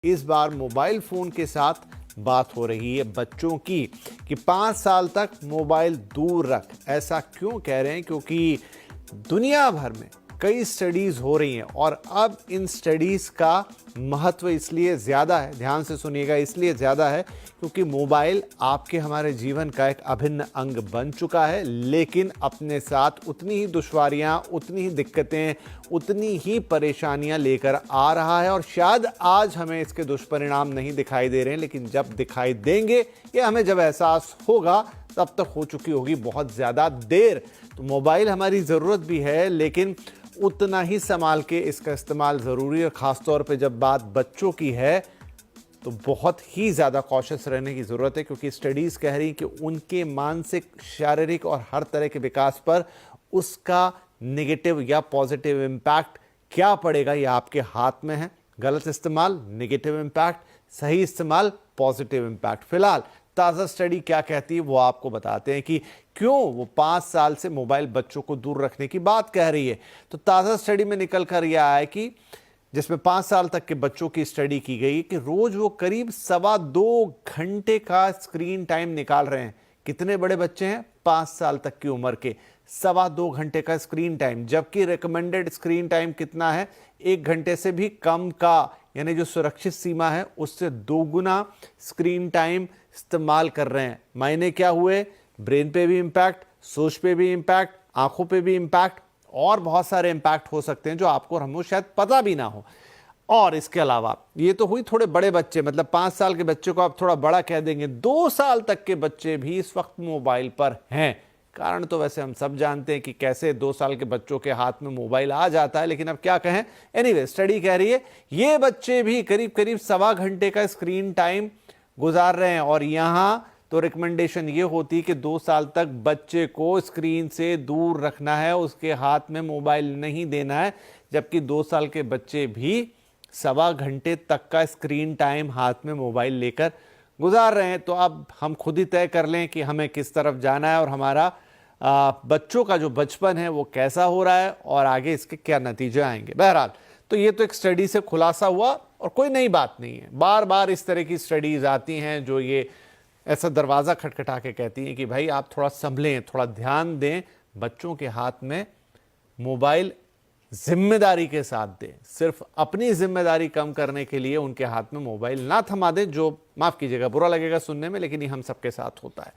इस बार mobile phone के साथ बात हो रही है बच्चों की कि 5 साल तक मोबाइल दूर रख। ऐसा क्यों कह रहे हैं? क्योंकि दुनिया भर में कई स्टडीज़ हो रही हैं और अब इन स्टडीज़ का महत्व इसलिए ज़्यादा है, ध्यान से सुनिएगा, इसलिए ज़्यादा है क्योंकि मोबाइल आपके हमारे जीवन का एक अभिन्न अंग बन चुका है, लेकिन अपने साथ उतनी ही दुश्वारियां, उतनी ही दिक्कतें, उतनी ही परेशानियां लेकर आ रहा है। और शायद आज हमें इसके दुष्परिणाम नहीं दिखाई दे रहे हैं, लेकिन जब दिखाई देंगे या हमें जब एहसास होगा तब तक हो चुकी होगी बहुत ज़्यादा देर। तो मोबाइल हमारी ज़रूरत भी है, लेकिन उतना ही संभाल के इसका इस्तेमाल ज़रूरी है। ख़ासतौर पे जब बात बच्चों की है तो बहुत ही ज़्यादा कॉशियस रहने की ज़रूरत है, क्योंकि स्टडीज़ कह रही कि उनके मानसिक, शारीरिक और हर तरह के विकास पर उसका नेगेटिव या पॉजिटिव इम्पैक्ट क्या पड़ेगा ये आपके हाथ में है। गलत इस्तेमाल नेगेटिव इम्पैक्ट, सही इस्तेमाल पॉजिटिव इम्पैक्ट। फिलहाल ताज़ा स्टडी क्या कहती है वो आपको बताते हैं कि क्यों वो 5 साल से मोबाइल बच्चों को दूर रखने की बात कह रही है। तो ताज़ा स्टडी में निकल कर यह आया कि जिसमें 5 साल तक के बच्चों की स्टडी की गई कि रोज वो करीब 2.25 घंटे का स्क्रीन टाइम निकाल रहे हैं। कितने बड़े बच्चे हैं? 5 साल तक की उम्र के। 2.25 घंटे का स्क्रीन टाइम, जबकि रिकमेंडेड स्क्रीन टाइम कितना है? 1 घंटे से भी कम का, यानी जो सुरक्षित सीमा है उससे 2 गुना स्क्रीन टाइम इस्तेमाल कर रहे हैं। मायने क्या हुए? ब्रेन पे भी इम्पैक्ट, सोच पे भी इम्पैक्ट, आंखों पे भी इम्पैक्ट और बहुत सारे इम्पैक्ट हो सकते हैं जो आपको और हमको शायद पता भी ना हो। और इसके अलावा ये तो हुई थोड़े बड़े बच्चे, मतलब 5 साल के बच्चे को आप थोड़ा बड़ा कह देंगे। 2 साल तक के बच्चे भी इस वक्त मोबाइल पर हैं। कारण तो वैसे हम सब जानते हैं कि कैसे 2 साल के बच्चों के हाथ में मोबाइल आ जाता है, लेकिन अब क्या कहें। एनीवे, स्टडी कह रही है ये बच्चे भी करीब करीब 1.25 घंटे का स्क्रीन टाइम गुजार रहे हैं। और यहां तो रिकमेंडेशन ये होती है कि 2 साल तक बच्चे को स्क्रीन से दूर रखना है, उसके हाथ में मोबाइल नहीं देना है, जबकि 2 साल के बच्चे भी 1.25 घंटे तक का स्क्रीन टाइम हाथ में मोबाइल लेकर गुजार रहे हैं। तो अब हम खुद ही तय कर लें कि हमें किस तरफ जाना है और हमारा बच्चों का जो बचपन है वो कैसा हो रहा है और आगे इसके क्या नतीजे आएंगे। बहरहाल, तो ये तो एक स्टडी से खुलासा हुआ और कोई नई बात नहीं है। बार बार इस तरह की स्टडीज आती हैं जो ये ऐसा दरवाज़ा खटखटा के कहती हैं कि भाई आप थोड़ा संभलें, थोड़ा ध्यान दें, बच्चों के हाथ में मोबाइल जिम्मेदारी के साथ दें। सिर्फ अपनी जिम्मेदारी कम करने के लिए उनके हाथ में मोबाइल ना थमा दें, जो माफ़ कीजिएगा बुरा लगेगा सुनने में, लेकिन ये हम सबके साथ होता है।